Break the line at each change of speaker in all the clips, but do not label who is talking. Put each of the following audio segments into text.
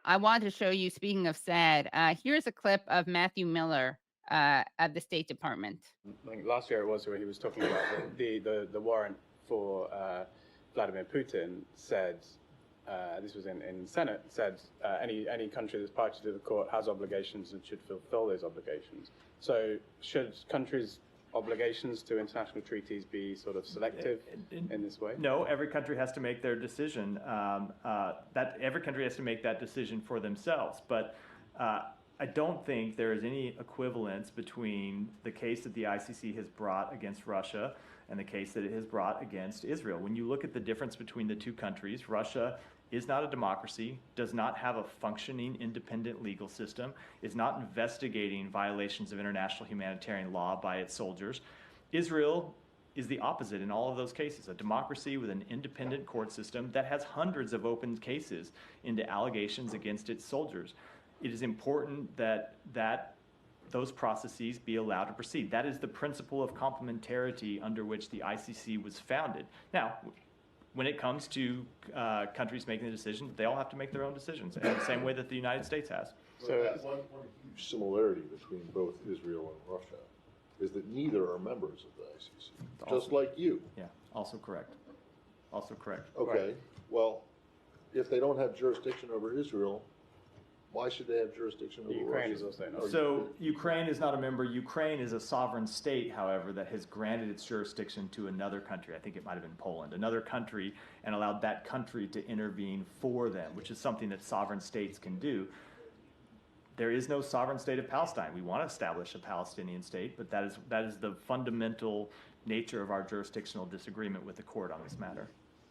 I want to show you, speaking of sad, here's a clip of Matthew Miller of the State Department.
I think last year it was where he was talking about the warrant for Vladimir Putin said, this was in Senate, said any country that's party to the court has obligations and should fulfill those obligations. So should countries' obligations to international treaties be sort of selective in this way?
No, every country has to make their decision. Every country has to make that decision for themselves. But I don't think there is any equivalence between the case that the ICC has brought against Russia and the case that it has brought against Israel. When you look at the difference between the two countries, Russia is not a democracy, does not have a functioning independent legal system, is not investigating violations of international humanitarian law by its soldiers. Israel is the opposite in all of those cases, a democracy with an independent court system that has hundreds of open cases into allegations against its soldiers. It is important that those processes be allowed to proceed. That is the principle of complementarity under which the ICC was founded. Now, when it comes to countries making the decision, they all have to make their own decisions in the same way that the United States has.
So one huge similarity between both Israel and Russia is that neither are members of the ICC, just like you.
Yeah, also correct. Also correct.
Okay,
Right.
well, if they don't have jurisdiction over Israel, why should they have jurisdiction over
Ukraine
Russia?
is also not.
So Ukraine is not a member. Ukraine is a sovereign state, however, that has granted its jurisdiction to another country. I think it might have been Poland, another country, and allowed that country to intervene for them, which is something that sovereign states can do. There is no sovereign state of Palestine. We want to establish a Palestinian state, but that is the fundamental nature of our jurisdictional disagreement with the court on this matter.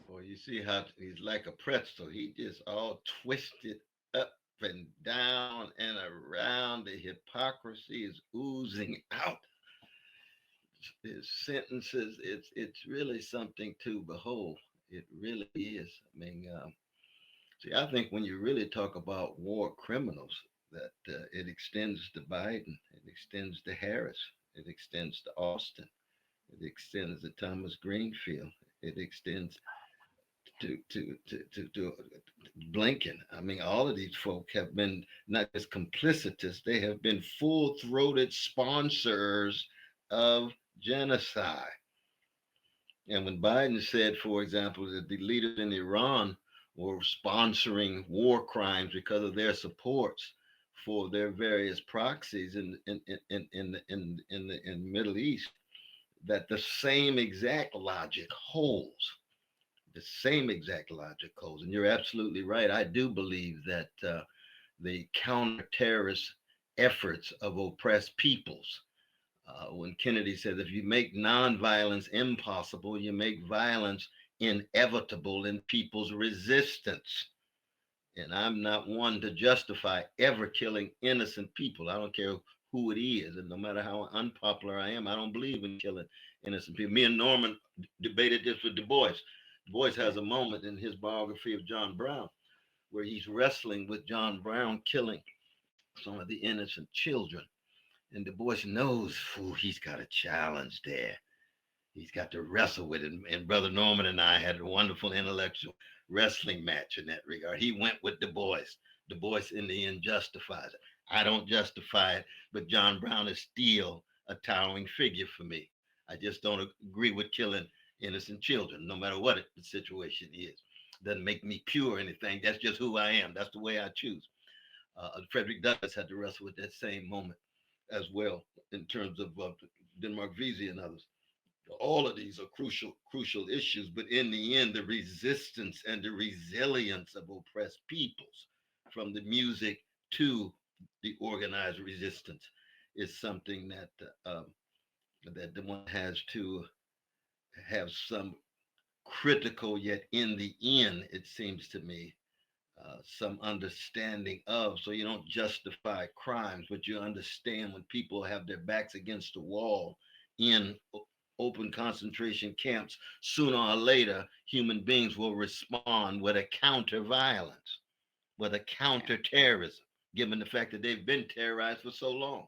Well, you see how he's like a pretzel. He just all twisted up and down and around. The hypocrisy is oozing out. His sentences, it's really something to behold. It really is. I mean, see, I think when you really talk about war criminals, that it extends to Biden, it extends to Harris, it extends to Austin, it extends to Thomas Greenfield, it extends to Blinken. I mean, all of these folk have been not just complicitous, they have been full-throated sponsors of genocide. And when Biden said, for example, that the leaders in Iran were sponsoring war crimes because of their supports for their various proxies in the Middle East, that the same exact logic holds. The same exact logic holds. And you're absolutely right. I do believe that the counter-terrorist efforts of oppressed peoples, when Kennedy said, if you make nonviolence impossible, you make violence inevitable in people's resistance. And I'm not one to justify ever killing innocent people. I don't care who it is. And no matter how unpopular I am, I don't believe in killing innocent people. Me and Norman debated this with Du Bois. Du Bois has a moment in his biography of John Brown where he's wrestling with John Brown killing some of the innocent children. And Du Bois knows, he's got a challenge there. He's got to wrestle with it. And Brother Norman and I had a wonderful intellectual wrestling match in that regard. He went with Du Bois. Du Bois in the end justifies it. I don't justify it, but John Brown is still a towering figure for me. I just don't agree with killing innocent children, no matter what the situation is. Doesn't make me pure or anything. That's just who I am. That's the way I choose. Frederick Douglass had to wrestle with that same moment as well in terms of Denmark Vesey and others. All of these are crucial issues, but in the end, the resistance and the resilience of oppressed peoples, from the music to the organized resistance, is something that that one has to have some critical, yet in the end, it seems to me, some understanding of. So you don't justify crimes, but you understand when people have their backs against the wall in open concentration camps, sooner or later, human beings will respond with a counter violence, with a counter terrorism, given the fact that they've been terrorized for so long.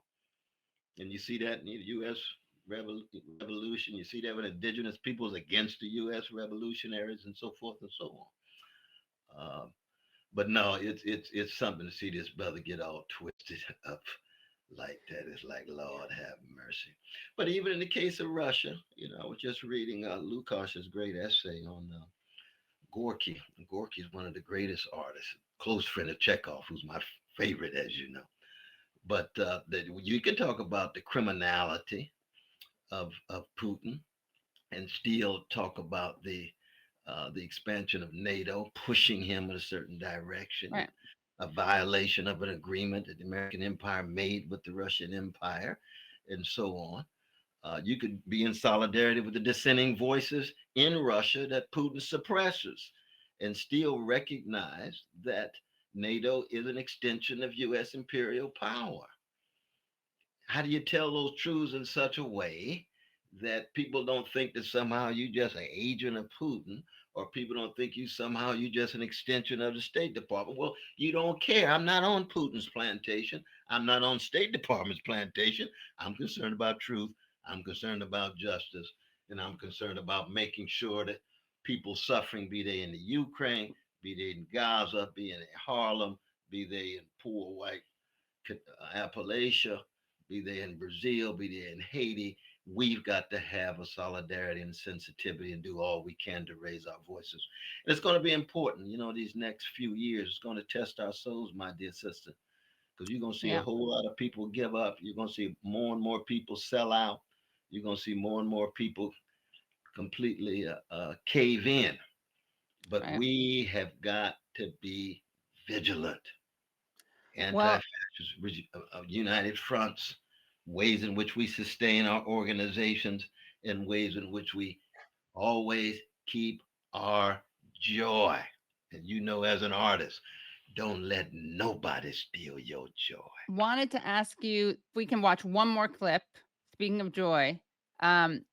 And you see that in the U.S. revolution. You see that with indigenous peoples against the U.S. revolutionaries and so forth and so on. But no, it's something to see this brother get all twisted up like that. It's like, Lord have mercy. But even in the case of Russia, I was just reading Lukash's great essay on Gorky. Gorky is one of the greatest artists, close friend of Chekhov, who's my favorite, as you know. But you can talk about the criminality of Putin and still talk about the expansion of NATO, pushing him in a certain direction,
Right.
a violation of an agreement that the American Empire made with the Russian Empire, and so on. You could be in solidarity with the dissenting voices in Russia that Putin suppresses and still recognize that NATO is an extension of U.S. imperial power. How do you tell those truths in such a way that people don't think that somehow you just an agent of Putin, or people don't think you just an extension of the State Department? Well, you don't care. I'm not on Putin's plantation. I'm not on State Department's plantation. I'm concerned about truth. I'm concerned about justice. And I'm concerned about making sure that people suffering, be they in the Ukraine, be they in Gaza, be they in Harlem, be they in poor white Appalachia, be they in Brazil, be they in Haiti, we've got to have a solidarity and sensitivity and do all we can to raise our voices. And it's going to be important, these next few years. It's going to test our souls, my dear sister, because you're going to see a whole lot of people give up. You're going to see more and more people sell out. You're going to see more and more people completely cave in. But we have got to be vigilant. Anti-fascist united fronts, ways in which we sustain our organizations, and ways in which we always keep our joy. And as an artist, don't let nobody steal your joy.
Wanted to ask you if we can watch one more clip, speaking of joy,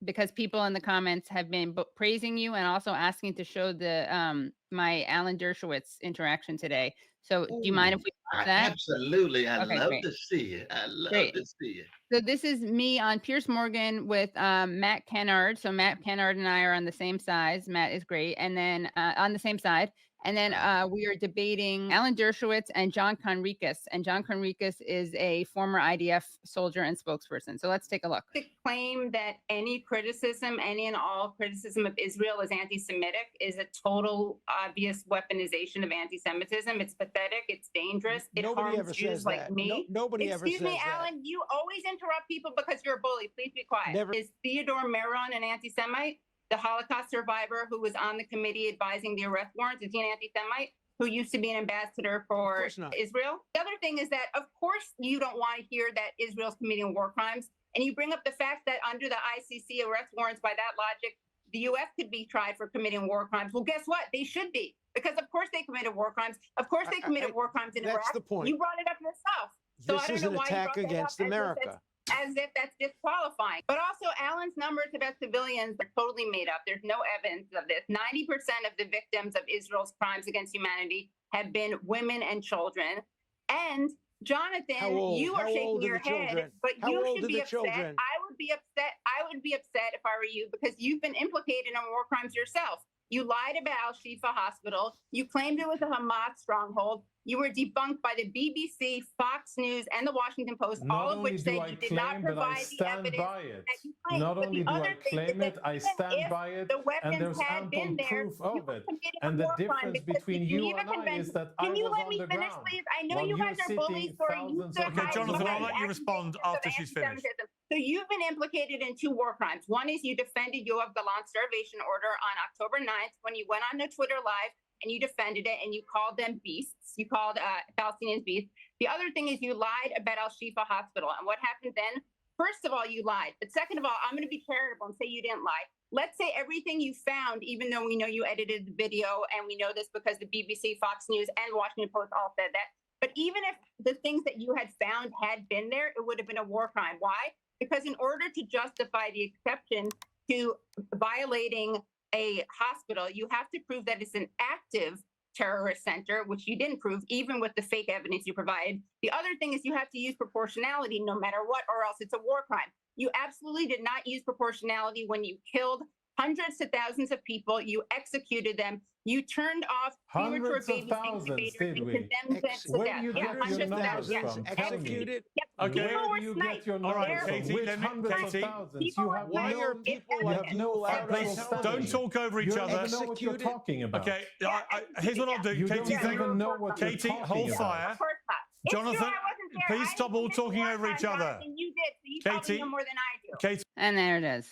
because people in the comments have been praising you and also asking to show the my Alan Dershowitz interaction today. So do you mind if we watch that?
Absolutely. I'd love
great.
to see it. I'd love to see it.
So this is me on Piers Morgan with Matt Kennard. So Matt Kennard and I are on the same size. Matt is great. And then on the same side. And then we are debating Alan Dershowitz and John Conricus. And John Conricus is a former IDF soldier and spokesperson. So let's take a look. The claim that any and all criticism of Israel is anti-Semitic is a total obvious weaponization of anti-Semitism. It's pathetic. It's dangerous. It harms Jews like me.
Nobody ever says that.
Excuse me, Alan, you always interrupt people because you're a bully. Please be quiet. Is Theodore Meron an anti-Semite? The Holocaust survivor who was on the committee advising the arrest warrants, is he an anti-Semite who used to be an ambassador for Israel? The other thing is that, of course, you don't want to hear that Israel's committing war crimes. And you bring up the fact that under the ICC arrest warrants, by that logic, the U.S. could be tried for committing war crimes. Well, guess what? They should be, because of course they committed war crimes. Of course they committed war crimes in Iraq.
That's the point.
You brought it up yourself. So I don't know why you brought that up
against America.
as if that's disqualifying. But also, Alan's numbers about civilians are totally made up. There's no evidence of this. 90% of the victims of Israel's crimes against humanity have been women and children. And Jonathan, you are shaking your head, but you should be upset. I would be upset. I would be upset if I were you, because you've been implicated in war crimes yourself. You lied about Al-Shifa Hospital. You claimed it was a Hamas stronghold. You were debunked by the BBC, Fox News, and the Washington Post, all of which said you did not provide the evidence that you claimed.
Not only do I claim it, I stand by it, and there's ample proof of it. And the difference between you and I is that I was on the ground.
Please? I know you guys are bullies, so are you
Okay, Jonathan, I'll let you respond after she's finished.
So you've been implicated in two war crimes. One is you defended Yoav Galant's starvation order on October 9th when you went on a Twitter Live and you defended it and you called them beasts. You called Palestinians beasts. The other thing is you lied about Al-Shifa Hospital. And what happened then? First of all, you lied. But second of all, I'm going to be charitable and say you didn't lie. Let's say everything you found, even though we know you edited the video, and we know this because the BBC, Fox News, and Washington Post all said that. But even if the things that you had found had been there, it would have been a war crime. Why? Because in order to justify the exception to violating a hospital, you have to prove that it's an active terrorist center, which you didn't prove, even with the fake evidence you provided. The other thing is you have to use proportionality no matter what, or else it's a war crime. You absolutely did not use proportionality when you killed hundreds to thousands of people. You executed them. You turned off premature
Hundreds of
baby
thousands,
incubators
did
and
we?
condemned them to
Where
death.
do you
Yeah,
get your
hundreds of
numbers
thousands.
from? Tell me.
Executed. Yep.
Okay.
People
Where
were
do you
sniped.
get your
All right,
numbers from?
Katie,
Which
let me-
hundreds of
Katie,
thousands?
People
You
were
have
Why
sniped.
are
no,
people
It's
you
like
have no
evidence.
actual
Please
study.
don't talk over each
You don't
other.
even know what you're
Executed.
talking about.
Okay,
Yeah,
here's what I'll do.
You don't
Katie,
even know what you're
Katie,
talking
hold
about.
fire.
Of course not. It's
Jonathan,
true, I wasn't there.
please
I
stop all
didn't commit
talking
war
over each
crimes,
other.
Jonathan, you did, so you probably
Katie,
know more than I do.
Katie,
And there it is.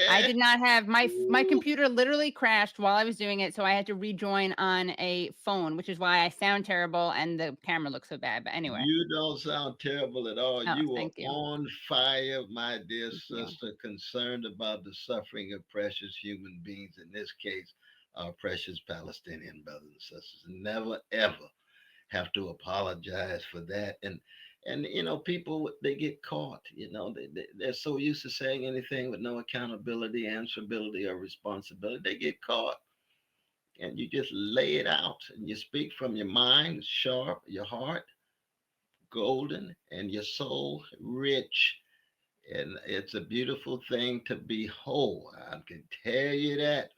I did not have my computer literally crashed while I was doing it, so I had to rejoin on a phone, which is why I sound terrible and the camera looks so bad. But anyway,
You don't sound terrible at all.
Oh,
You are
thank you.
on fire, my dear
Thank you.
sister, concerned about the suffering of precious human beings, in this case, our precious Palestinian brothers and sisters. Never, ever have to apologize for that. And you know, people, they get caught. You know, they're so used to saying anything with no accountability, answerability, or responsibility. They get caught. And you just lay it out, and you speak from your mind, sharp, your heart golden, and your soul rich. And it's a beautiful thing to behold. I can tell you that.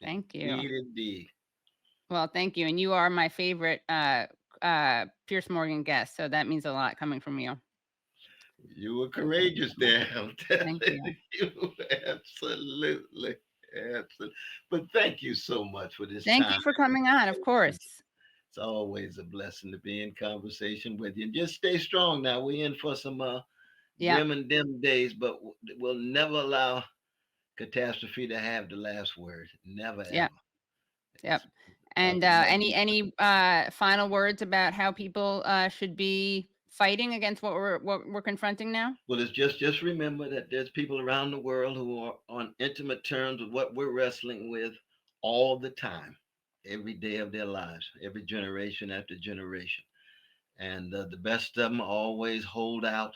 Thank you.
Indeed, indeed.
Well, thank you. And you are my favorite Pierce Morgan guest, so that means a lot coming from you.
You were courageous there. I'm telling
Thank you.
you. Absolutely. Absolutely. But thank you so much for this
Thank
time.
you for coming on, of course.
It's always a blessing to be in conversation with you. And just stay strong now. We're in for some grim and dim days, but we'll never allow catastrophe to have the last word. Never, ever.
Yep. And any final words about how people should be fighting against what we're confronting now?
Well, it's just remember that there's people around the world who are on intimate terms with what we're wrestling with all the time, every day of their lives, every generation after generation. And the best of them always hold out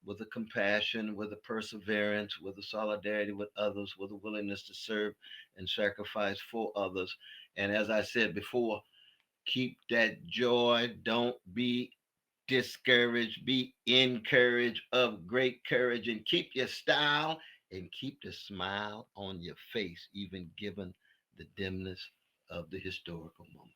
with a compassion, with a perseverance, with a solidarity with others, with a willingness to serve and sacrifice for others. And as I said before, keep that joy. Don't be discouraged. Be encouraged, of great courage, and keep your style and keep the smile on your face, even given the dimness of the historical moment.